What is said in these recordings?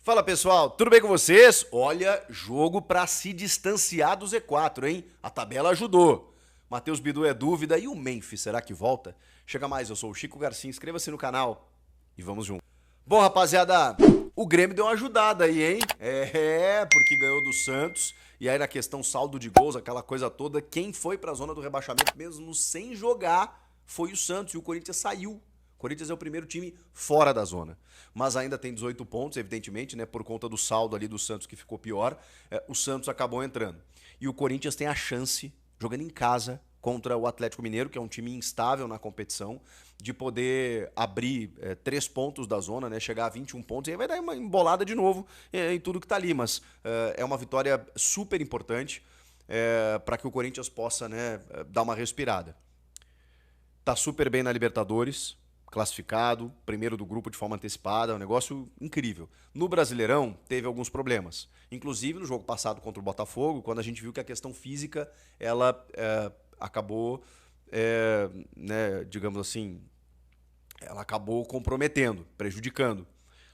Fala pessoal, tudo bem com vocês? Olha, jogo pra se distanciar do Z4, hein? A tabela ajudou. Matheus Bidu é dúvida e o Memphis, será que volta? Chega mais, eu sou o Chico Garcia, inscreva-se no canal e vamos junto. Bom, rapaziada, o Grêmio deu uma ajudada aí, hein? Porque ganhou do Santos e aí na questão saldo de gols, aquela coisa toda, quem foi pra zona do rebaixamento mesmo sem jogar foi o Santos e o Corinthians saiu. O Corinthians é o primeiro time fora da zona, mas ainda tem 18 pontos, evidentemente, né, por conta do saldo ali do Santos que ficou pior, o Santos acabou entrando. E o Corinthians tem a chance, jogando em casa, contra o Atlético Mineiro, que é um time instável na competição, de poder abrir 3 pontos da zona, né, chegar a 21 pontos, e aí vai dar uma embolada de novo em tudo que tá ali, mas é uma vitória super importante para que o Corinthians possa, né, dar uma respirada. Tá super bem na Libertadores, classificado, primeiro do grupo de forma antecipada, é um negócio incrível. No Brasileirão, teve alguns problemas. Inclusive, no jogo passado contra o Botafogo, quando a gente viu que a questão física, ela acabou, né, digamos assim, ela acabou comprometendo, prejudicando.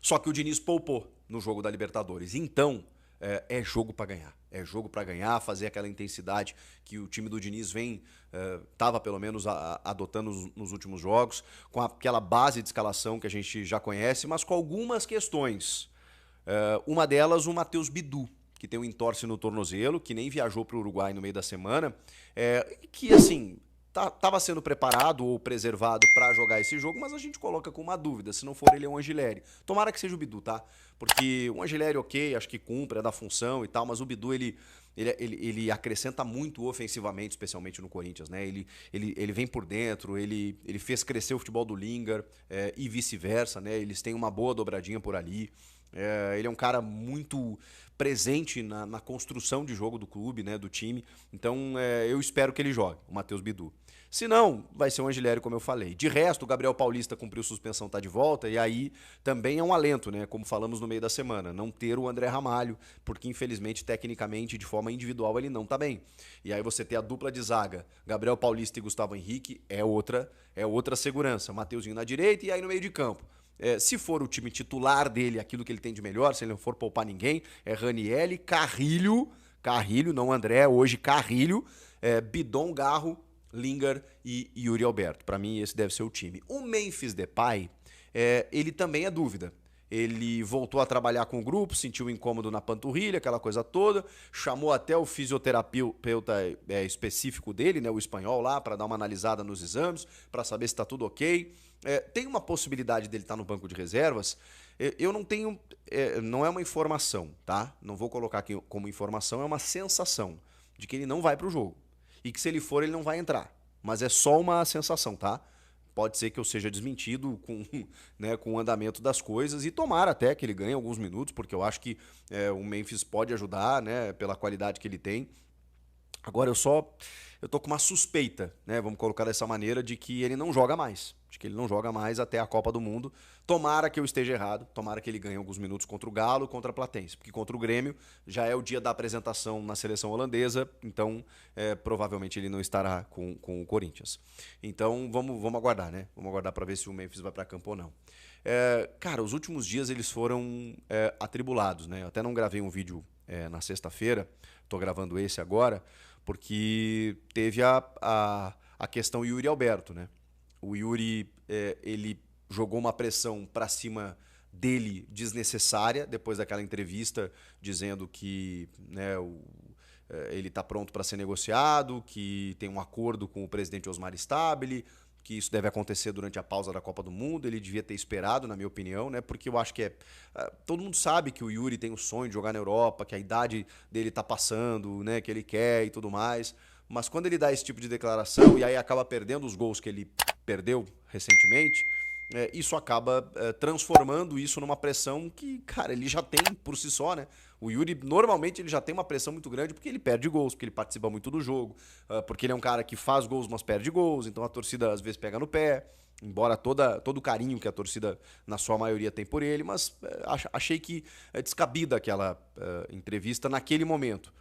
Só que o Diniz poupou no jogo da Libertadores. Então, é jogo para ganhar. É jogo para ganhar, fazer aquela intensidade que o time do Diniz vem, estava pelo menos adotando nos últimos jogos, com aquela base de escalação que a gente já conhece, mas com algumas questões. Uma delas, o Matheus Bidu, que tem um entorse no tornozelo, que nem viajou para o Uruguai no meio da semana, que assim, estava sendo preparado ou preservado para jogar esse jogo, mas a gente coloca com uma dúvida, se não for ele é um Angileri. Tomara que seja o Bidu, tá? Porque o Angileri, ok, acho que cumpre, é da função e tal, mas o Bidu, ele acrescenta muito ofensivamente, especialmente no Corinthians, né? Ele vem por dentro, ele fez crescer o futebol do Lingard e vice-versa, né? Eles têm uma boa dobradinha por ali. Ele é um cara muito presente na construção de jogo do clube, né, do time. Então eu espero que ele jogue, o Matheus Bidu. Se não, vai ser o Angileri, como eu falei. De resto, o Gabriel Paulista cumpriu suspensão, tá de volta, e aí também é um alento, né? Como falamos no meio da semana, não ter o André Ramalho, porque infelizmente, tecnicamente, de forma individual, ele não tá bem. E aí você ter a dupla de zaga, Gabriel Paulista e Gustavo Henrique, é outra segurança. Mateuzinho na direita e aí no meio de campo. Se for o time titular dele, aquilo que ele tem de melhor, se ele não for poupar ninguém, é Ranieri, Carrilho, não André, hoje Carrilho, Bidon, Garro, Lingard e Yuri Alberto. Para mim, esse deve ser o time. O Memphis Depay, ele também é dúvida. Ele voltou a trabalhar com o grupo, sentiu um incômodo na panturrilha, aquela coisa toda, chamou até o fisioterapeuta específico dele, né, o espanhol lá, para dar uma analisada nos exames, para saber se está tudo ok. Tem uma possibilidade dele estar no banco de reservas. Eu não tenho, não é uma informação, tá? Não vou colocar aqui como informação, é uma sensação de que ele não vai para o jogo. E que se ele for, ele não vai entrar. Mas é só uma sensação, tá? Pode ser que eu seja desmentido né, com o andamento das coisas e tomara até que ele ganhe alguns minutos, porque eu acho que o Memphis pode ajudar, né, pela qualidade que ele tem. Agora eu tô com uma suspeita, né, vamos colocar dessa maneira, de que ele não joga mais. De que ele não joga mais até a Copa do Mundo. Tomara que eu esteja errado, tomara que ele ganhe alguns minutos contra o Galo, contra a Platense, porque contra o Grêmio já é o dia da apresentação na seleção holandesa, então provavelmente ele não estará com o Corinthians. Então vamos aguardar, né? Vamos aguardar para ver se o Memphis vai para campo ou não. Cara, os últimos dias eles foram atribulados, né? Eu até não gravei um vídeo na sexta-feira, tô gravando esse agora, porque teve a questão Yuri Alberto, né? O Yuri, ele jogou uma pressão para cima dele desnecessária, depois daquela entrevista dizendo que, né, ele está pronto para ser negociado, que tem um acordo com o presidente Osmar Stabile, que isso deve acontecer durante a pausa da Copa do Mundo. Ele devia ter esperado, na minha opinião, né? Porque eu acho que todo mundo sabe que o Yuri tem o sonho de jogar na Europa, que a idade dele está passando, né? Que ele quer e tudo mais. Mas quando ele dá esse tipo de declaração e aí acaba perdendo os gols que ele perdeu recentemente, isso acaba transformando isso numa pressão que, cara, ele já tem por si só, né? O Yuri, normalmente, ele já tem uma pressão muito grande porque ele perde gols, porque ele participa muito do jogo, porque ele é um cara que faz gols, mas perde gols, então a torcida às vezes pega no pé, embora todo o carinho que a torcida, na sua maioria, tem por ele, mas achei que é descabida aquela entrevista naquele momento.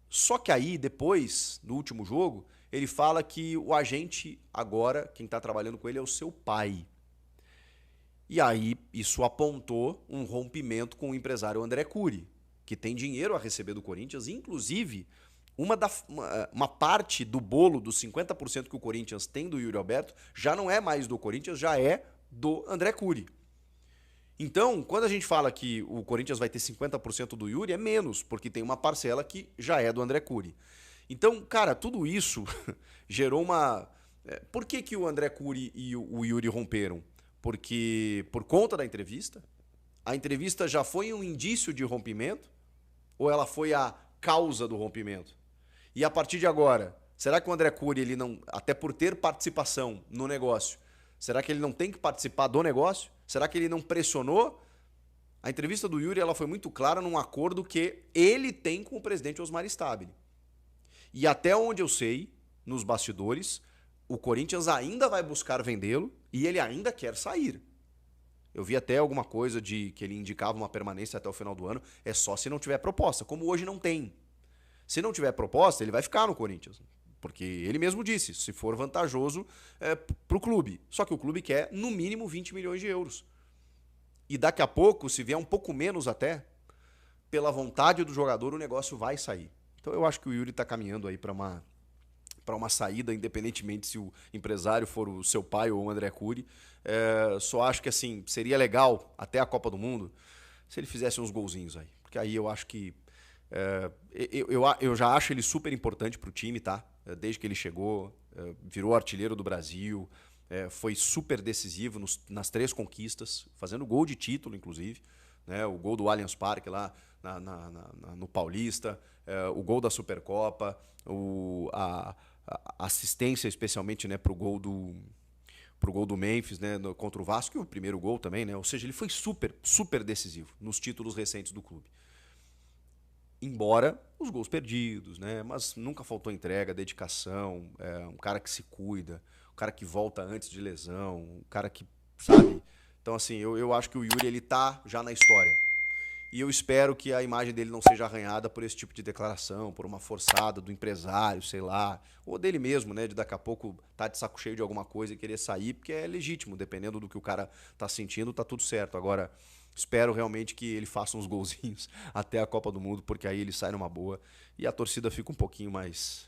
Só que aí, depois, no último jogo, ele fala que o agente agora, quem está trabalhando com ele, é o seu pai. E aí isso apontou um rompimento com o empresário André Cury, que tem dinheiro a receber do Corinthians, inclusive uma parte do bolo dos 50% que o Corinthians tem do Yuri Alberto já não é mais do Corinthians, já é do André Cury. Então, quando a gente fala que o Corinthians vai ter 50% do Yuri, é menos, porque tem uma parcela que já é do André Cury. Então, cara, tudo isso gerou uma... Por que o André Cury e o Yuri romperam? Porque, por conta da entrevista, a entrevista já foi um indício de rompimento ou ela foi a causa do rompimento? E a partir de agora, será que o André Cury, ele não, até por ter participação no negócio, será que ele não tem que participar do negócio? Será que ele não pressionou? A entrevista do Yuri ela foi muito clara num acordo que ele tem com o presidente Osmar Stabile. E até onde eu sei, nos bastidores, o Corinthians ainda vai buscar vendê-lo e ele ainda quer sair. Eu vi até alguma coisa de que ele indicava uma permanência até o final do ano, é só se não tiver proposta, como hoje não tem. Se não tiver proposta, ele vai ficar no Corinthians. Porque ele mesmo disse, se for vantajoso para o clube. Só que o clube quer, no mínimo, 20 milhões de euros. E daqui a pouco, se vier um pouco menos até, pela vontade do jogador, o negócio vai sair. Então eu acho que o Yuri está caminhando aí para uma saída, independentemente se o empresário for o seu pai ou o André Cury. Só acho que assim seria legal, até a Copa do Mundo, se ele fizesse uns golzinhos aí. Porque aí eu acho que... eu já acho ele super importante para o time, tá? Desde que ele chegou, virou artilheiro do Brasil, foi super decisivo nas 3 conquistas, fazendo gol de título, inclusive, né? O gol do Allianz Parque lá no Paulista, o gol da Supercopa, a assistência especialmente, né, pro gol do Memphis, né, contra o Vasco, e o primeiro gol também, né? Ou seja, ele foi super, super decisivo nos títulos recentes do clube. Embora os gols perdidos, né? Mas nunca faltou entrega, dedicação, um cara que se cuida, um cara que volta antes de lesão, um cara que, sabe? Então, assim, eu acho que o Yuri, ele tá já na história. E eu espero que a imagem dele não seja arranhada por esse tipo de declaração, por uma forçada do empresário, sei lá, ou dele mesmo, né? De daqui a pouco tá de saco cheio de alguma coisa e querer sair, porque é legítimo, dependendo do que o cara tá sentindo, tá tudo certo. Agora, espero realmente que ele faça uns golzinhos até a Copa do Mundo, porque aí ele sai numa boa e a torcida fica um pouquinho mais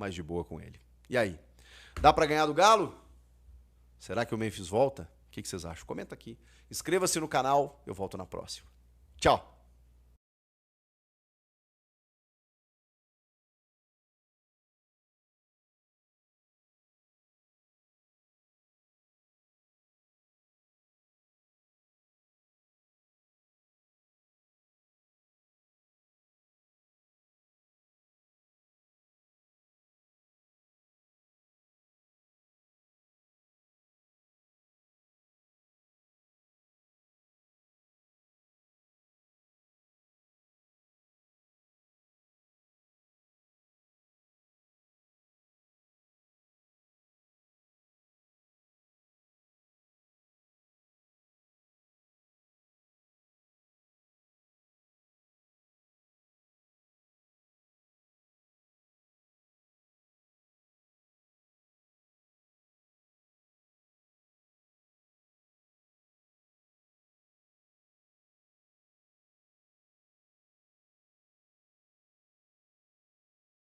de boa com ele. E aí? Dá pra ganhar do Galo? Será que o Memphis volta? O que vocês acham? Comenta aqui. Inscreva-se no canal, eu volto na próxima. Tchau!